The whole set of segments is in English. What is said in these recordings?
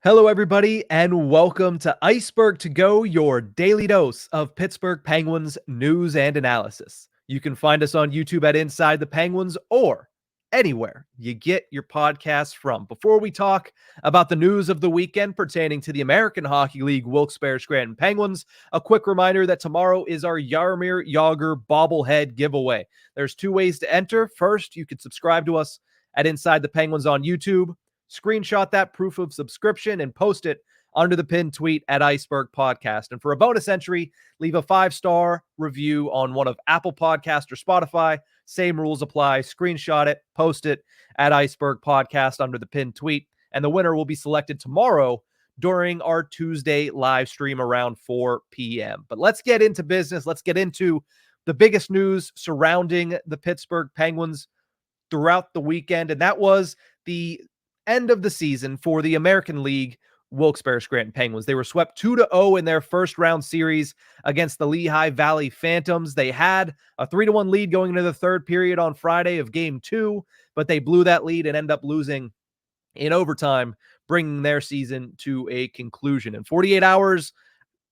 Hello, everybody, and welcome to Ice-Burgh To Go, your daily dose of Pittsburgh Penguins news and analysis. You can find us on YouTube at Inside the Penguins or anywhere you get your podcasts from. Before we talk about the news of the weekend pertaining to the American Hockey League Wilkes-Barre Scranton Penguins, a quick reminder that tomorrow is our Jaromir Jagr bobblehead giveaway. There's two ways to enter. First, you can subscribe to us at Inside the Penguins on YouTube. Screenshot that proof of subscription and post it under the pinned tweet at Ice-Burgh Podcast. And for a bonus entry, leave a 5-star review on one of Apple Podcasts or Spotify. Same rules apply. Screenshot it, post it at Ice-Burgh Podcast under the pinned tweet. And the winner will be selected tomorrow during our Tuesday live stream around 4 p.m. But let's get into business. Let's get into the biggest news surrounding the Pittsburgh Penguins throughout the weekend. And that was the end of the season for the American League Wilkes-Barre Scranton Penguins. They were swept 2-0 in their first round series against the Lehigh Valley Phantoms. They had a 3-1 lead going into the third period on Friday of game 2, but they blew that lead and ended up losing in overtime, bringing their season to a conclusion. And 48 hours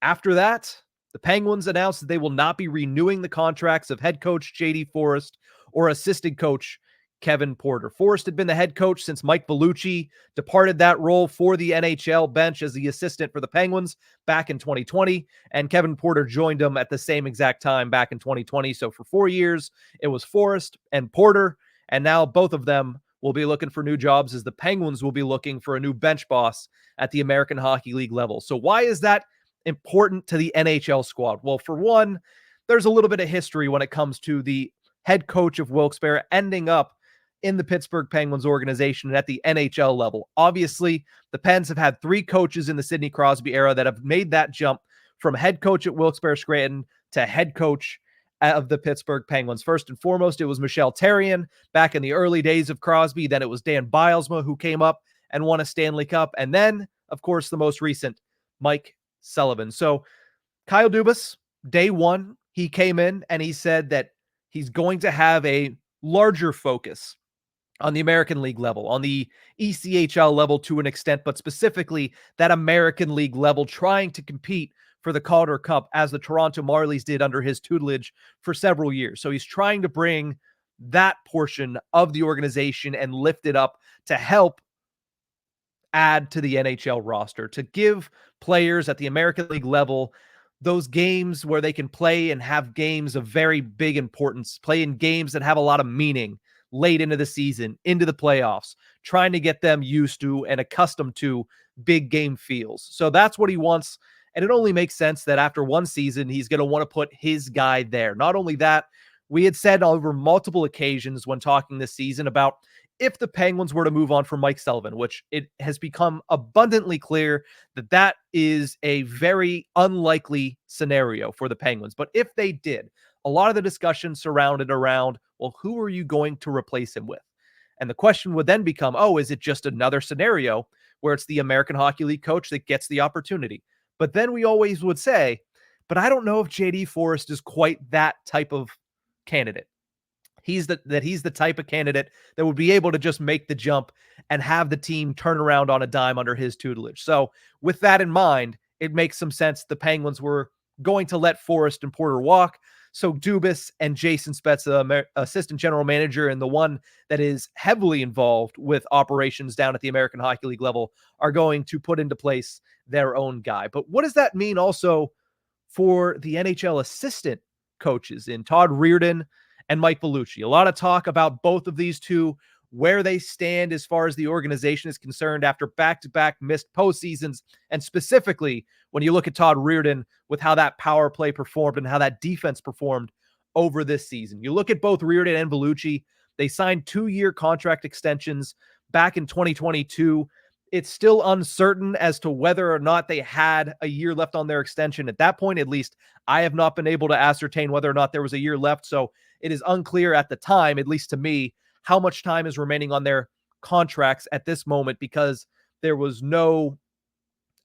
after that, the Penguins announced that they will not be renewing the contracts of head coach J.D. Forrest or assistant coach Kevin Porter. Forrest had been the head coach since Mike Vellucci departed that role for the NHL bench as the assistant for the Penguins back in 2020, and Kevin Porter joined him at the same exact time back in 2020. So for 4 years, it was Forrest and Porter, and now both of them will be looking for new jobs as the Penguins will be looking for a new bench boss at the American Hockey League level. So why is that important to the NHL squad? Well, for one, there's a little bit of history when it comes to the head coach of Wilkes-Barre ending up in the Pittsburgh Penguins organization and at the NHL level. Obviously, the Pens have had 3 coaches in the Sidney Crosby era that have made that jump from head coach at Wilkes-Barre Scranton to head coach of the Pittsburgh Penguins. First and foremost, it was Michel Therrien back in the early days of Crosby. Then it was Dan Bilesma who came up and won a Stanley Cup. And then, of course, the most recent, Mike Sullivan. So Kyle Dubas, day one, he came in and he said that he's going to have a larger focus on the American League level, on the ECHL level to an extent, but specifically that American League level, trying to compete for the Calder Cup as the Toronto Marlies did under his tutelage for several years. So he's trying to bring that portion of the organization and lift it up to help add to the NHL roster, to give players at the American League level those games where they can play and have games of very big importance, play in games that have a lot of meaning late into the season, into the playoffs, trying to get them used to and accustomed to big game feels. So that's what he wants. And it only makes sense that after one season, he's going to want to put his guy there. Not only that, we had said over multiple occasions when talking this season about if the Penguins were to move on from Mike Sullivan, which it has become abundantly clear that that is a very unlikely scenario for the Penguins. But if they did, a lot of the discussion surrounded around, well, who are you going to replace him with? And the question would then become, oh, is it just another scenario where it's the American Hockey League coach that gets the opportunity? But then we always would say, but I don't know if J.D. Forrest is quite that type of candidate. He's the type of candidate that would be able to just make the jump and have the team turn around on a dime under his tutelage. So with that in mind, it makes some sense the Penguins were going to let Forrest and Porter walk. So Dubas and Jason Spezza, assistant general manager, and the one that is heavily involved with operations down at the American Hockey League level, are going to put into place their own guy. But what does that mean also for the NHL assistant coaches in Todd Reirden and Mike Vellucci? A lot of talk about both of these two, where they stand as far as the organization is concerned after back-to-back missed postseasons, and specifically when you look at Todd Reirden with how that power play performed and how that defense performed over this season. You look at both Reirden and Vellucci, they signed 2-year contract extensions back in 2022. It's still uncertain as to whether or not they had a year left on their extension. At that point, at least, I have not been able to ascertain whether or not there was a year left. So it is unclear at the time, at least to me, how much time is remaining on their contracts at this moment, because there was no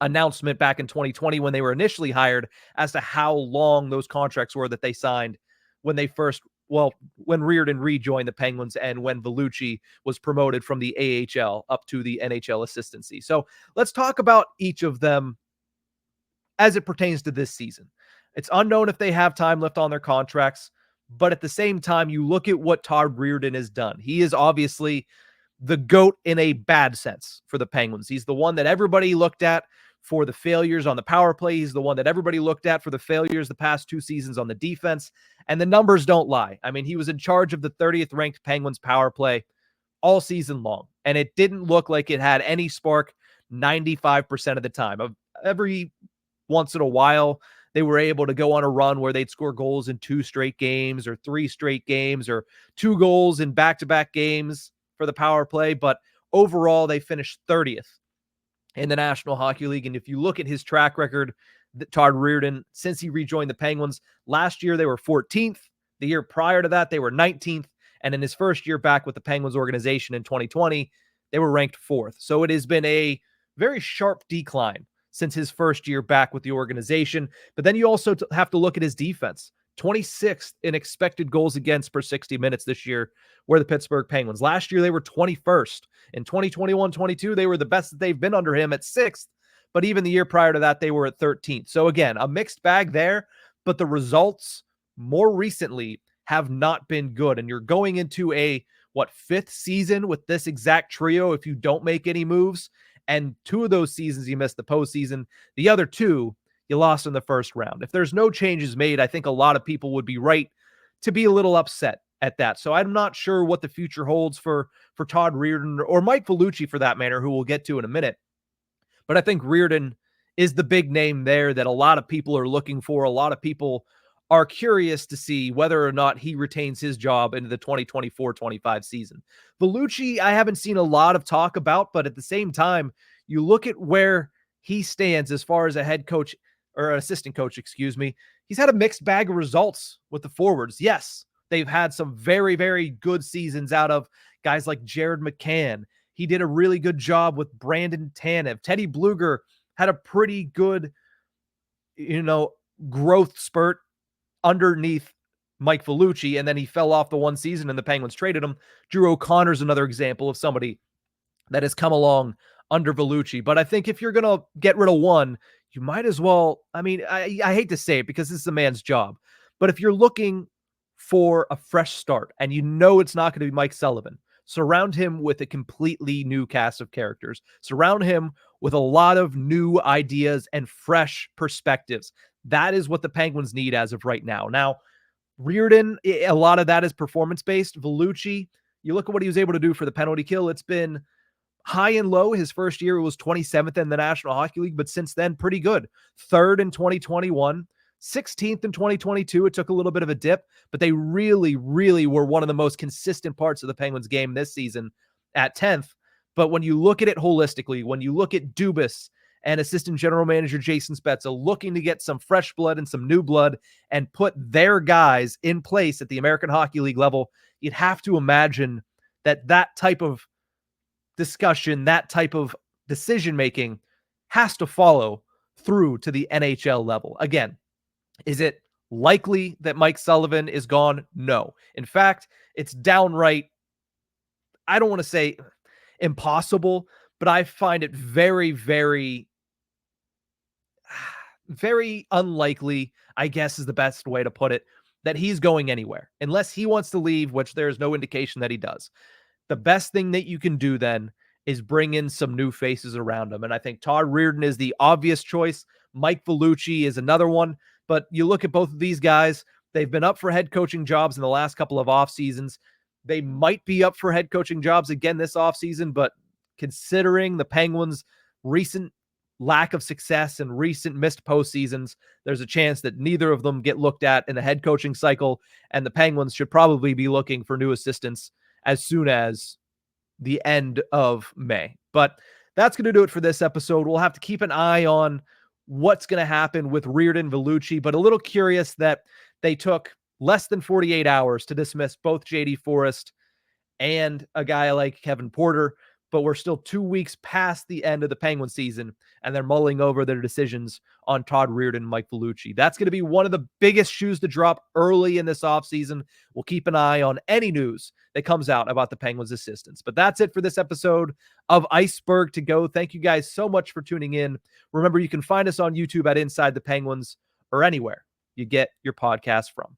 announcement back in 2020 when they were initially hired as to how long those contracts were that they signed when they first well, when Reirden rejoined the Penguins and when Vellucci was promoted from the AHL up to the NHL assistancy. So let's talk about each of them as it pertains to this season. It's unknown if they have time left on their contracts, but at the same time, you look at what Todd Reirden has done. He is obviously the GOAT in a bad sense for the Penguins. He's the one that everybody looked at for the failures on the power play. He's the one that everybody looked at for the failures the past 2 seasons on the defense. And the numbers don't lie. I mean, he was in charge of the 30th ranked Penguins power play all season long, and it didn't look like it had any spark 95% of the time. Every once in a while, they were able to go on a run where they'd score goals in 2 straight games or 3 straight games or 2 goals in back-to-back games for the power play. But overall, they finished 30th in the National Hockey League. And if you look at his track record, Todd Reirden, since he rejoined the Penguins, last year they were 14th. The year prior to that, they were 19th. And in his first year back with the Penguins organization in 2020, they were ranked 4th. So it has been a very sharp decline since his first year back with the organization. But then you also have to look at his defense. 26th in expected goals against per 60 minutes this year were the Pittsburgh Penguins. Last year, they were 21st. In 2021-22, they were the best that they've been under him at 6th. But even the year prior to that, they were at 13th. So again, a mixed bag there. But the results more recently have not been good. And you're going into a, 5th season with this exact trio if you don't make any moves. And 2 of those seasons, you missed the postseason. The other 2, you lost in the first round. If there's no changes made, I think a lot of people would be right to be a little upset at that. So I'm not sure what the future holds for Todd Reirden or Mike Vellucci for that matter, who we'll get to in a minute. But I think Reirden is the big name there that a lot of people are looking for. A lot of people are curious to see whether or not he retains his job into the 2024-25 season. Vellucci, I haven't seen a lot of talk about, but at the same time, you look at where he stands as far as a head coach or an assistant coach, excuse me. He's had a mixed bag of results with the forwards. Yes, they've had some very, very good seasons out of guys like Jared McCann. He did a really good job with Brandon Tanev. Teddy Bluger had a pretty good, growth spurt underneath Mike Vellucci, and then he fell off the one season and the Penguins traded him. Drew O'Connor's another example of somebody that has come along under Vellucci. But I think if you're going to get rid of one, you might as well, I hate to say it because this is a man's job, but if you're looking for a fresh start and you know it's not going to be Mike Sullivan, surround him with a completely new cast of characters. Surround him with a lot of new ideas and fresh perspectives. That is what the Penguins need as of right now. Now, Reirden, a lot of that is performance-based. Vellucci, you look at what he was able to do for the penalty kill. It's been high and low. His first year, it was 27th in the National Hockey League, but since then, pretty good. 3rd in 2021, 16th in 2022. It took a little bit of a dip, but they really, really were one of the most consistent parts of the Penguins game this season at 10th. But when you look at it holistically, when you look at Dubas and assistant general manager Jason Spezza looking to get some fresh blood and some new blood and put their guys in place at the American Hockey League level, you'd have to imagine that type of discussion, that type of decision-making has to follow through to the NHL level. Again, is it likely that Mike Sullivan is gone? No. In fact, it's downright, I don't want to say impossible, but I find it very, very, very unlikely, I guess is the best way to put it, that he's going anywhere. Unless he wants to leave, which there's no indication that he does. The best thing that you can do then is bring in some new faces around him. And I think Todd Reirden is the obvious choice. Mike Vellucci is another one. But you look at both of these guys, they've been up for head coaching jobs in the last couple of off seasons. They might be up for head coaching jobs again this off season, but considering the Penguins' recent lack of success and recent missed postseasons, there's a chance that neither of them get looked at in the head coaching cycle, and the Penguins should probably be looking for new assistants as soon as the end of May. But that's going to do it for this episode. We'll have to keep an eye on what's going to happen with Reirden, Vellucci, but a little curious that they took less than 48 hours to dismiss both J.D. Forrest and a guy like Kevin Porter. but we're still 2 weeks past the end of the Penguin season, and they're mulling over their decisions on Todd Reirden and Mike Vellucci. That's going to be one of the biggest shoes to drop early in this offseason. We'll keep an eye on any news that comes out about the Penguins' assistants. But that's it for this episode of Ice-Burgh To Go. Thank you guys so much for tuning in. Remember, you can find us on YouTube at Inside the Penguins or anywhere you get your podcast from.